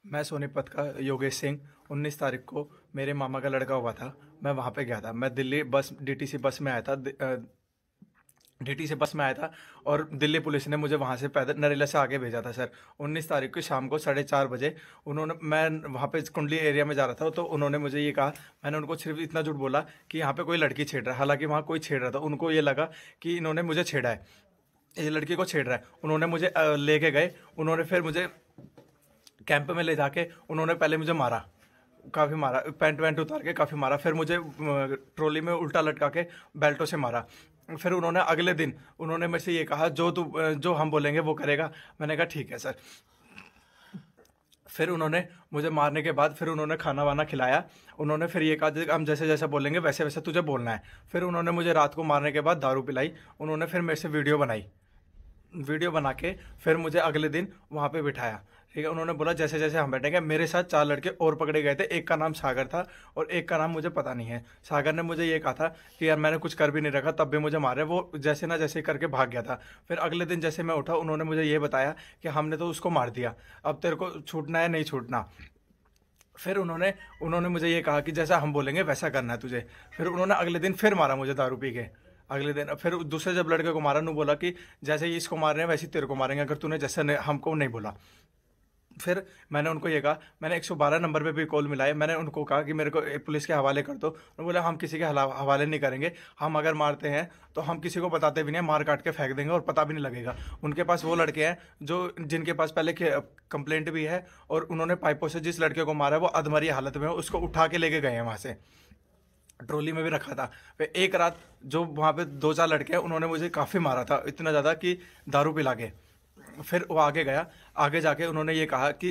मैं सोनीपत का योगेश सिंह। 19 तारीख को मेरे मामा का लड़का हुआ था। मैं वहाँ पे गया था। मैं दिल्ली बस डीटीसी बस में आया था। डीटीसी बस में आया था और दिल्ली पुलिस ने मुझे वहाँ से पैदल नरेला से आगे भेजा था सर। 19 तारीख को शाम को 4:30 बजे उन्होंने मैं वहाँ पे कुंडली एरिया में जा रहा था तो उन्होंने मुझे ये कहा। मैंने उनको सिर्फ इतना झूठ बोला कि यहाँ पे कोई लड़की छेड़ रहा है। हालांकि वहाँ कोई छेड़ रहा था। उनको ये लगा कि इन्होंने मुझे छेड़ा है, ये लड़की को छेड़ रहा है। उन्होंने मुझे लेके गए। उन्होंने फिर मुझे कैंप में ले जाके उन्होंने पहले मुझे मारा, काफ़ी मारा, पैंट वैंट उतार के काफ़ी मारा। फिर मुझे ट्रॉली में उल्टा लटका के बेल्टों से मारा। फिर उन्होंने अगले दिन उन्होंने मेरे से ये कहा, जो हम बोलेंगे वो करेगा। मैंने कहा ठीक है सर। फिर उन्होंने मुझे मारने के बाद फिर उन्होंने खाना वाना खिलाया। उन्होंने फिर ये कहा हम जैसे जैसे बोलेंगे वैसे वैसे तुझे बोलना है। फिर उन्होंने मुझे रात को मारने के बाद दारू पिलाई। उन्होंने फिर मेरे से वीडियो बनाई। वीडियो बना के फिर मुझे अगले दिन वहाँ पे बिठाया। ठीक है, उन्होंने बोला जैसे जैसे हम बैठेंगे। मेरे साथ 4 लड़के और पकड़े गए थे। एक का नाम सागर था और एक का नाम मुझे पता नहीं है। सागर ने मुझे ये कहा था कि यार मैंने कुछ कर भी नहीं रखा तब भी मुझे मारे। वो जैसे ना जैसे करके भाग गया था। फिर अगले दिन जैसे मैं उठा उन्होंने मुझे ये बताया कि हमने तो उसको मार दिया, अब तेरे को छूटना है नहीं छूटना। फिर उन्होंने उन्होंने मुझे ये कहा कि जैसा हम बोलेंगे वैसा करना है तुझे। फिर उन्होंने अगले दिन फिर मारा मुझे दारू पी के। अगले दिन फिर दूसरे जब लड़के को मारा उन्होंने बोला कि जैसे ही इसको मार रहे हैं वैसे ही तेरे को मारेंगे अगर तूने जैसे हमको नहीं बोला। फिर मैंने उनको ये कहा, मैंने 112 नंबर पे भी कॉल मिलाई। मैंने उनको कहा कि मेरे को पुलिस के हवाले कर दो। उन्होंने बोला हम किसी के हवाले नहीं करेंगे। हम अगर मारते हैं तो हम किसी को बताते भी नहीं, मार काट के फेंक देंगे और पता भी नहीं लगेगा। उनके पास वो लड़के हैं जो जिनके पास पहले कंप्लेंट भी है और उन्होंने पाइपों से जिस लड़के को मारा है वो अधमरी हालत में है, उसको उठा के लेके गए हैं वहाँ से, ट्रॉली में भी रखा था। फिर एक रात जो वहाँ पे 2-4 लड़के हैं उन्होंने मुझे काफ़ी मारा था, इतना ज़्यादा कि दारू पिला के। फिर वो आगे गया। आगे जाके उन्होंने ये कहा कि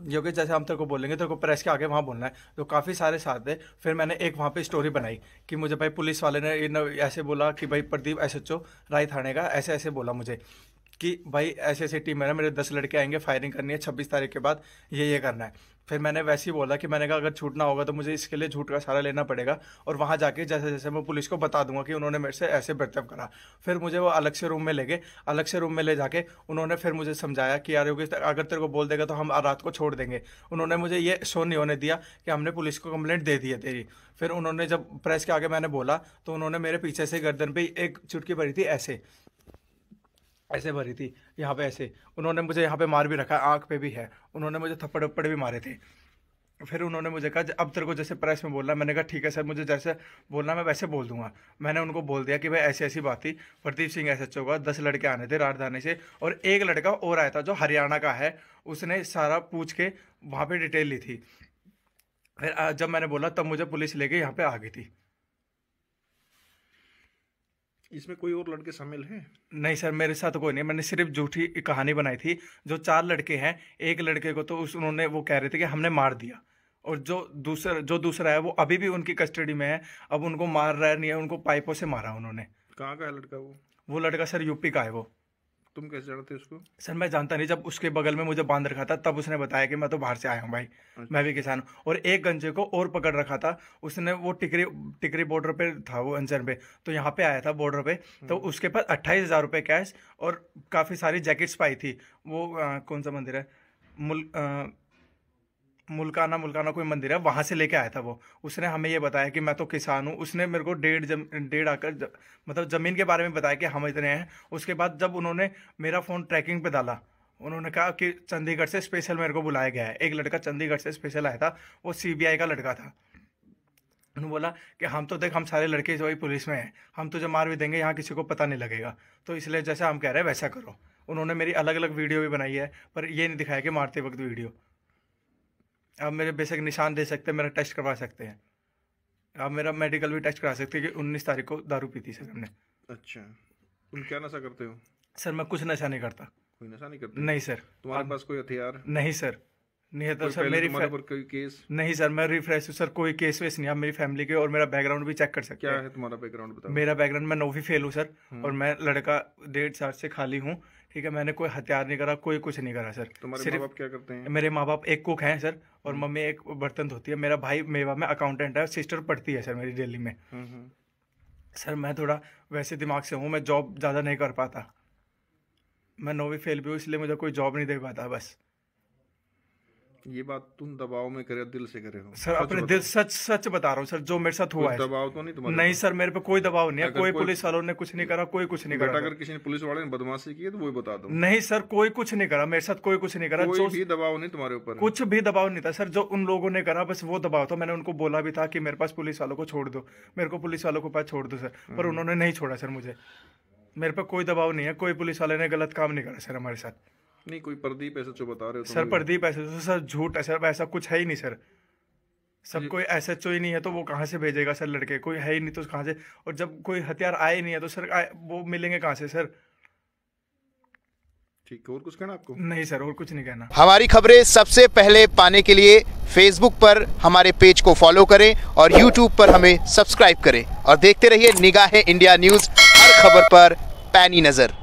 योगेश जैसे हम तेरे को बोलेंगे तेरे को प्रेस के आगे वहाँ बोलना है। तो काफ़ी सारे साथ थे। फिर मैंने एक वहाँ पे स्टोरी बनाई कि मुझे भाई पुलिस वाले ने ऐसे बोला कि भाई प्रदीप एसएचओ राय थाने का ऐसे ऐसे बोला मुझे कि भाई ऐसे ऐसे टीम है ना, मेरे 10 लड़के आएंगे, फायरिंग करनी है 26 तारीख के बाद, ये करना है। फिर मैंने वैसे ही बोला कि मैंने कहा अगर छूटना होगा तो मुझे इसके लिए झूठ का सहारा लेना पड़ेगा और वहाँ जाके जैसे जैसे मैं पुलिस को बता दूंगा कि उन्होंने मेरे से ऐसे बर्ताव करा। फिर मुझे वो अलग से रूम में ले गए। अलग से रूम में ले जाके उन्होंने फिर मुझे समझाया कि यार योगेश अगर तेरे को बोल देगा तो हम रात को छोड़ देंगे। उन्होंने मुझे ये शो नहीं होने दिया कि हमने पुलिस को कंप्लेंट दे दी है तेरी। फिर उन्होंने जब प्रेस के आगे मैंने बोला तो उन्होंने मेरे पीछे से गर्दन पे एक चुटकी भरी थी, ऐसे ऐसे भरी थी यहाँ पे ऐसे। उन्होंने मुझे यहाँ पे मार भी रखा, आँख पे भी है। उन्होंने मुझे थप्पड़ वप्पड़ भी मारे थे। फिर उन्होंने मुझे कहा अब तेरे को जैसे प्रेस में बोलना है। मैंने कहा ठीक है सर, मुझे जैसे बोलना मैं वैसे बोल दूंगा। मैंने उनको बोल दिया कि भाई ऐसी ऐसी बात थी, प्रदीप सिंह एसएचओ का 10 लड़के आने थे राजधानी से और एक लड़का और आया था जो हरियाणा का है। उसने सारा पूछ के वहाँ पे डिटेल ली थी। फिर जब मैंने बोला तब मुझे पुलिस लेके यहाँ पे आ गई थी। इसमें कोई और लड़के शामिल हैं? नहीं सर, मेरे साथ कोई नहीं। मैंने सिर्फ झूठी कहानी बनाई थी। जो 4 लड़के हैं, एक लड़के को तो उन्होंने वो कह रहे थे कि हमने मार दिया और जो दूसरा है वो अभी भी उनकी कस्टडी में है। अब उनको मार रहा है नहीं है, उनको पाइपों से मारा उन्होंने। कहाँ का है लड़का वो? वो लड़का सर यूपी का है वो। तुम कैसे जानते उसको? सर मैं जानता नहीं, जब उसके बगल में मुझे बांध रखा था तब उसने बताया कि मैं तो बाहर से आया हूँ भाई, मैं भी अच्छा। किसान हूँ। और एक गंजे को और पकड़ रखा था उसने, वो टिकरी टिकरी बॉर्डर पे था वो अंजन पे। तो यहाँ पे आया था बॉर्डर पे। तो उसके पास 28,000 रुपये कैश और काफ़ी सारी जैकेट्स पाई थी। वो कौन सा मंदिर है, मुल मुल्काना मुल्काना कोई मंदिर है, वहाँ से लेके आया था वो। उसने हमें ये बताया कि मैं तो किसान हूँ। उसने मेरे को डेढ़ आकर मतलब ज़मीन के बारे में बताया कि हम इतने हैं। उसके बाद जब उन्होंने मेरा फ़ोन ट्रैकिंग पे डाला, उन्होंने कहा कि चंडीगढ़ से स्पेशल मेरे को बुलाया गया है। एक लड़का चंडीगढ़ से स्पेशल आया था, वो सीबीआई का लड़का था। उन्होंने बोला कि हम तो देख हम सारे लड़के जो ही पुलिस में हैं, हम तुझे मार भी देंगे, यहाँ किसी को पता नहीं लगेगा। तो इसलिए जैसा हम कह रहे हैं वैसा करो। उन्होंने मेरी अलग अलग वीडियो भी बनाई है पर ये नहीं दिखाया कि मारते वक्त वीडियो। आप मेरे बेशक निशान दे सकते हैं, मेरा टेस्ट करवा सकते हैं। आप मेरा मेडिकल भी टेस्ट करा सकते हैं कि 19 तारीख को दारू पी थी सर हमने। अच्छा, तुम क्या नशा करते हो? सर मैं कुछ नशा नहीं करता। कोई नशा नहीं करते? नहीं सर। तुम्हारे आप पास कोई हथियार? नहीं सर, नहीं है तो कोई सर पहले तुम्हारे ऊपर कोई केस? नहीं सर, मैं रिफ्रेश हूँ सर, कोई केस वेस नहीं। आप मेरी फैमिली के और मेरा बैकग्राउंड भी चेक कर सकते क्या हैं। है तुम्हारा बैकग्राउंड, बताओ। मेरा बैकग्राउंड, मैं 9वीं फेल हूँ सर और मैं लड़का 1.5 साल से खाली हूँ। ठीक है, मैंने कोई हथियार नहीं करा, कोई कुछ नहीं करा सर। तुम्हारे माँ सिर्फ बाप क्या करते हैं? मेरे माँ बाप एक कुक हैं सर और मम्मी एक बर्तन धोती है। मेरा भाई मेवा में अकाउंटेंट है, सिस्टर पढ़ती है सर मेरी दिल्ली में। हम्म। सर मैं थोड़ा वैसे दिमाग से हूँ, मैं जॉब ज़्यादा नहीं कर पाता। मैं 9वीं फेल भी हूँ इसलिए मुझे कोई जॉब नहीं दे पाता बस। ये बात तुम दबाव में करे, दिल से करे हो? सर अपने दिल, सच बता रहा हूँ सर, जो मेरे साथ हुआ है। दबाव तो नहीं तुम्हारे? नहीं सर, मेरे पे कोई दबाव नहीं है, कोई पुलिस वालों ने कुछ नहीं करा, कोई कुछ नहीं करा। अगर किसी ने पुलिस वाले ने बदमाशी की है तो वो बता दो। नहीं सर, कोई कुछ नहीं करा मेरे साथ, कोई कुछ नहीं करा। कोई भी दबाव नहीं तुम्हारे ऊपर? कुछ भी दबाव नहीं था सर, जो उन लोगों ने करा बस वो दबाव था। मैंने उनको बोला भी था कि मेरे पास पुलिस वालों को छोड़ दो, मेरे को पुलिस वालों के पास छोड़ दो सर, पर उन्होंने नहीं छोड़ा सर मुझे। मेरे पे कोई दबाव नहीं है, कोई पुलिस वाले ने गलत काम नहीं करा सर हमारे साथ। नहीं, कोई प्रदीप ऐसा जो बता रहे हो सर? प्रदीप ऐसे तो सर झूठ है सर, ऐसा कुछ है ही नहीं सर। सब कोई SHO ही नहीं है तो वो कहाँ से भेजेगा सर लड़के? कोई है ही नहीं तो कहाँ से? और जब कोई हथियार आए नहीं है तो सर वो मिलेंगे कहाँ से सर? ठीक है, और कुछ कहना आपको? नहीं सर, और कुछ नहीं कहना। हमारी खबरें सबसे पहले पाने के लिए फेसबुक पर हमारे पेज को फॉलो करें और यूट्यूब पर हमें सब्सक्राइब करें और देखते रहिए निगाहे इंडिया न्यूज़, हर खबर पर पैनी नजर।